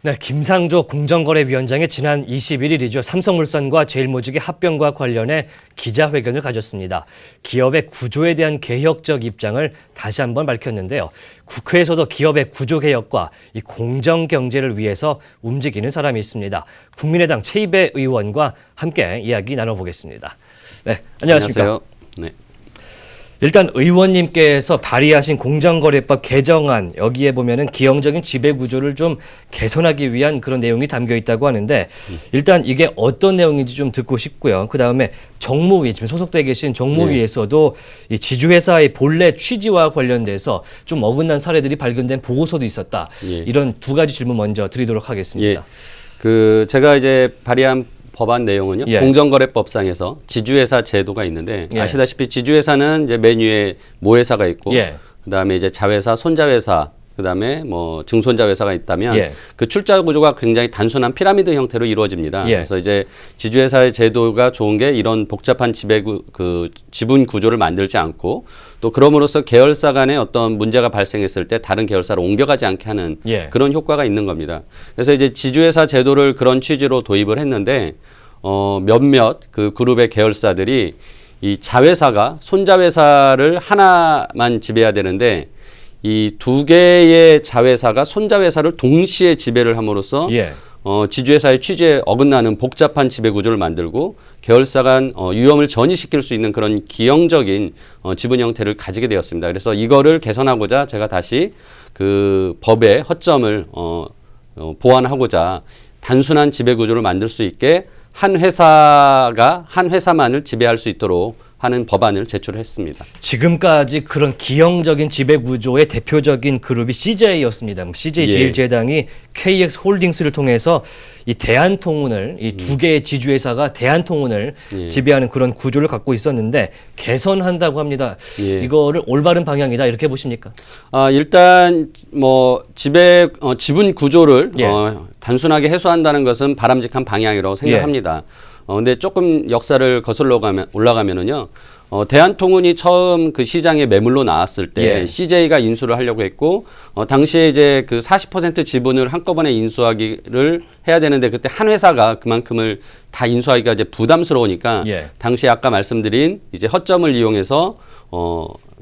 네, 김상조 공정거래위원장이 지난 21일이죠. 삼성물산과 제일모직의 합병과 관련해 기자회견을 가졌습니다. 기업의 구조에 대한 개혁적 입장을 다시 한번 밝혔는데요. 국회에서도 기업의 구조 개혁과 이 공정 경제를 위해서 움직이는 사람이 있습니다. 국민의당 최이배 의원과 함께 이야기 나눠보겠습니다. 네, 안녕하십니까? 안녕하세요. 네. 일단 의원님께서 발의하신 공정거래법 개정안, 여기에 보면은 기형적인 지배구조를 좀 개선하기 위한 그런 내용이 담겨 있다고 하는데, 일단 이게 어떤 내용인지 좀 듣고 싶고요. 그 다음에 정무위, 지금 소속돼 계신 정무위에서도 이 지주회사의 본래 취지와 관련돼서 좀 어긋난 사례들이 발견된 보고서도 있었다. 이런 두 가지 질문 먼저 드리도록 하겠습니다. 제가 이제 발의한 법안 내용은요. 공정거래법상에서 지주회사 제도가 있는데 아시다시피 지주회사는 이제 맨 위에 모회사가 있고 그다음에 이제 자회사, 손자회사, 그다음에 뭐 증손자회사가 있다면 그 출자 구조가 굉장히 단순한 피라미드 형태로 이루어집니다. 그래서 이제 지주회사의 제도가 좋은 게 이런 복잡한 지분 구조를 만들지 않고 또 그럼으로써 계열사 간에 어떤 문제가 발생했을 때 다른 계열사로 옮겨가지 않게 하는 그런 효과가 있는 겁니다. 그래서 이제 지주회사 제도를 그런 취지로 도입을 했는데 몇몇 그 그룹의 계열사들이 이 자회사가 손자회사를 하나만 지배해야 되는데 이 두 개의 자회사가 손자회사를 동시에 지배를 함으로써 지주회사의 취지에 어긋나는 복잡한 지배 구조를 만들고 계열사 간 위험을 전이시킬 수 있는 그런 기형적인 지분 형태를 가지게 되었습니다. 그래서 이거를 개선하고자 제가 다시 그 법의 허점을 보완하고자 단순한 지배 구조를 만들 수 있게 한 회사가 한 회사만을 지배할 수 있도록 하는 법안을 제출했습니다. 지금까지 그런 기형적인 지배구조의 대표적인 그룹이 CJ였습니다. CJ 제일제당이 KX 홀딩스를 통해서 이 대한통운을 이 두 개의 지주회사가 대한통운을 지배하는 그런 구조를 갖고 있었는데 개선한다고 합니다. 이거를 올바른 방향이다 이렇게 보십니까? 일단 뭐 지분 구조를 단순하게 해소한다는 것은 바람직한 방향이라고 생각합니다. 근데 조금 역사를 거슬러 올라가면은요, 대한통운이 처음 그 시장에 매물로 나왔을 때 CJ가 인수를 하려고 했고, 당시에 이제 그 40% 지분을 한꺼번에 인수하기를 해야 되는데 그때 한 회사가 그만큼을 다 인수하기가 이제 부담스러우니까 당시에 아까 말씀드린 이제 허점을 이용해서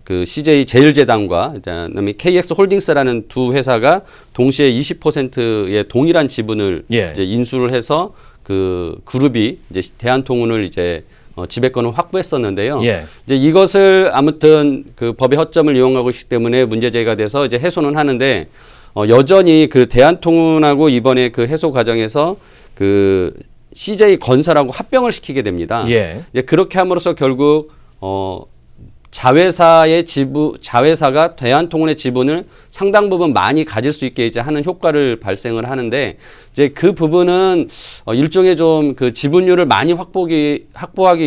그 CJ 제일제당과 그다음에 KX 홀딩스라는 두 회사가 동시에 20%의 동일한 지분을 이제 인수를 해서 그 그룹이 이제 대한통운을 이제 지배권을 확보했었는데요. 이제 이것을 아무튼 그 법의 허점을 이용하고 있기 때문에 문제 제기가 돼서 이제 해소는 하는데 여전히 그 대한통운하고 이번에 그 해소 과정에서 그 CJ 건설하고 합병을 시키게 됩니다. 이제 그렇게 함으로써 결국 자회사가 대한통운의 지분을 상당 부분 많이 가질 수 있게 이제 하는 효과를 발생을 하는데 이제 그 부분은 일종의 좀 그 지분율을 많이 확보하기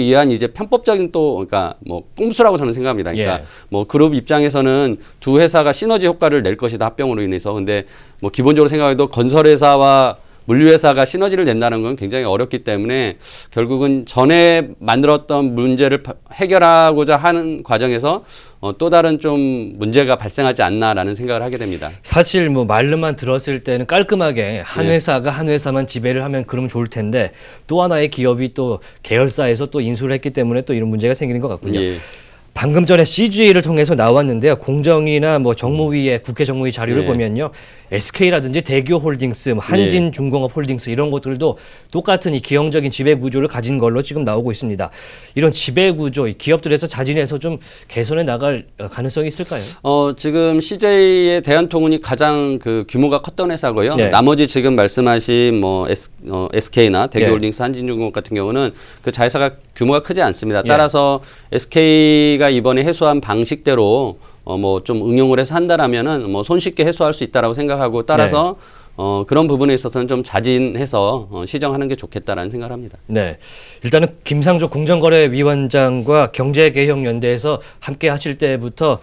위한 이제 편법적인 또 그러니까 뭐 꼼수라고 저는 생각합니다. 그러니까 뭐 그룹 입장에서는 두 회사가 시너지 효과를 낼 것이다 합병으로 인해서. 근데 뭐 기본적으로 생각해도 건설회사와 물류회사가 시너지를 낸다는 건 굉장히 어렵기 때문에 결국은 전에 만들었던 문제를 해결하고자 하는 과정에서 또 다른 좀 문제가 발생하지 않나라는 생각을 하게 됩니다. 사실 뭐 말로만 들었을 때는 깔끔하게 한 회사가 한 회사만 지배를 하면 그러면 좋을 텐데 또 하나의 기업이 또 계열사에서 또 인수를 했기 때문에 또 이런 문제가 생기는 것 같군요. 방금 전에 CG를 통해서 나왔는데요. 공정위나 뭐 정무위의 국회 정무위 자료를 보면요. SK라든지 대교홀딩스, 한진중공업홀딩스 이런 것들도 똑같은 이 기형적인 지배구조를 가진 걸로 지금 나오고 있습니다. 이런 지배구조, 기업들에서 자진해서 좀 개선해 나갈 가능성이 있을까요? 지금 CJ의 대한통운이 가장 그 규모가 컸던 회사고요. 나머지 지금 말씀하신 뭐 SK나 대교홀딩스, 한진중공업 같은 경우는 그 자회사가 규모가 크지 않습니다. 따라서 SK가 이번에 해소한 방식대로 뭐 좀 응용을 해서 한다라면은 뭐 손쉽게 해소할 수 있다라고 생각하고 따라서 그런 부분에 있어서는 좀 자진해서 시정하는 게 좋겠다라는 생각을 합니다. 네, 일단은 김상조 공정거래위원장과 경제개혁연대에서 함께 하실 때부터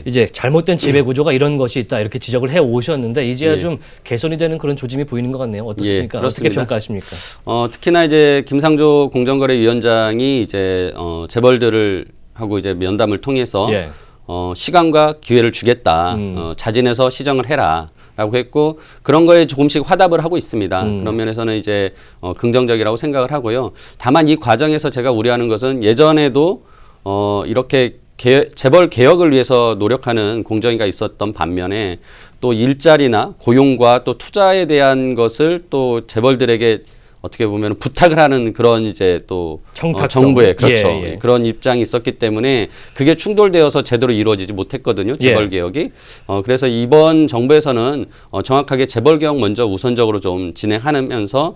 이제 잘못된 지배구조가 이런 것이 있다 이렇게 지적을 해 오셨는데 이제야 좀 개선이 되는 그런 조짐이 보이는 것 같네요. 어떻습니까? 어떻게 평가하십니까? 특히나 이제 김상조 공정거래위원장이 이제 재벌들을 하고 이제 면담을 통해서 시간과 기회를 주겠다. 자진해서 시정을 해라. 라고 했고 그런 거에 조금씩 화답을 하고 있습니다. 그런 면에서는 이제 긍정적이라고 생각을 하고요. 다만 이 과정에서 제가 우려하는 것은 예전에도 이렇게 재벌 개혁을 위해서 노력하는 공정위가 있었던 반면에 또 일자리나 고용과 또 투자에 대한 것을 또 재벌들에게 어떻게 보면 부탁을 하는 그런 이제 또 정부의 그렇죠. 예. 그런 입장이 있었기 때문에 그게 충돌되어서 제대로 이루어지지 못했거든요. 재벌 개혁이. 그래서 이번 정부에서는 정확하게 재벌 개혁 먼저 우선적으로 좀 진행하면서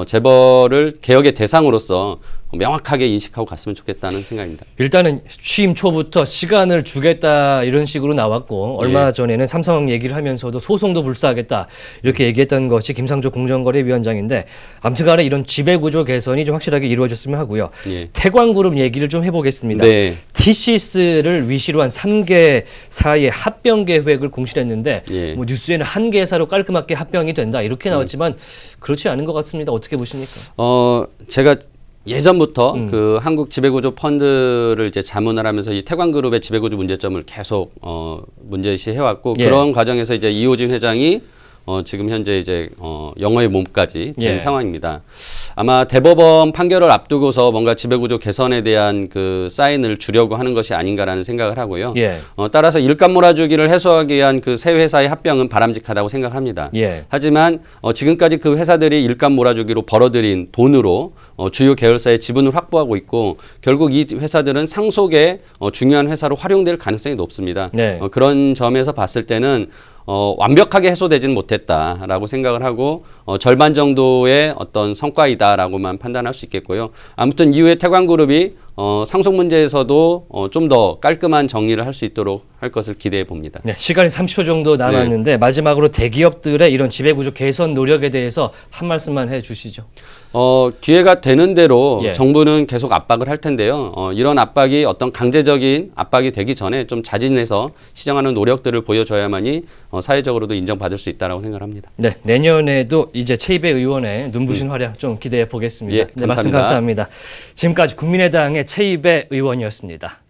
재벌을 개혁의 대상으로서 명확하게 인식하고 갔으면 좋겠다는 생각입니다. 일단은 취임 초부터 시간을 주겠다 이런 식으로 나왔고 얼마 전에는 삼성 얘기를 하면서도 소송도 불사하겠다 이렇게 얘기했던 것이 김상조 공정거래위원장인데 아무튼 간에 이런 지배구조 개선이 좀 확실하게 이루어졌으면 하고요. 태광그룹 얘기를 좀 해보겠습니다. 네. TCS를 위시로 한 3개사의 합병 계획을 공시했는데 뭐 뉴스에는 한 개사로 깔끔하게 합병이 된다 이렇게 나왔지만 그렇지 않은 것 같습니다. 어떻게 보십니까? 제가 예전부터 그 한국 지배구조 펀드를 이제 자문을 하면서 이 태광그룹의 지배구조 문제점을 계속 문제시 해왔고 그런 과정에서 이제 이호진 회장이 지금 현재 이제 영어의 몸까지 된 상황입니다. 아마 대법원 판결을 앞두고서 뭔가 지배구조 개선에 대한 그 사인을 주려고 하는 것이 아닌가라는 생각을 하고요. 따라서 일감 몰아주기를 해소하기 위한 그 세 회사의 합병은 바람직하다고 생각합니다. 하지만 지금까지 그 회사들이 일감 몰아주기로 벌어들인 돈으로 주요 계열사의 지분을 확보하고 있고 결국 이 회사들은 상속의 중요한 회사로 활용될 가능성이 높습니다. 그런 점에서 봤을 때는 완벽하게 해소되지는 못했다라고 생각을 하고 절반 정도의 어떤 성과이다라고만 판단할 수 있겠고요. 아무튼 이후에 태광그룹이 상속 문제에서도 좀 더 깔끔한 정리를 할 수 있도록 할 것을 기대해 봅니다. 네, 시간이 30초 정도 남았는데 마지막으로 대기업들의 이런 지배구조 개선 노력에 대해서 한 말씀만 해주시죠. 기회가 되는 대로 정부는 계속 압박을 할 텐데요. 이런 압박이 어떤 강제적인 압박이 되기 전에 좀 자진해서 시정하는 노력들을 보여줘야만이 사회적으로도 인정받을 수 있다라고 생각합니다. 네, 내년에도 이제 최이배 의원의 눈부신 활약 좀 기대해 보겠습니다. 네, 말씀 감사합니다. 지금까지 국민의당의 최이배 의원이었습니다.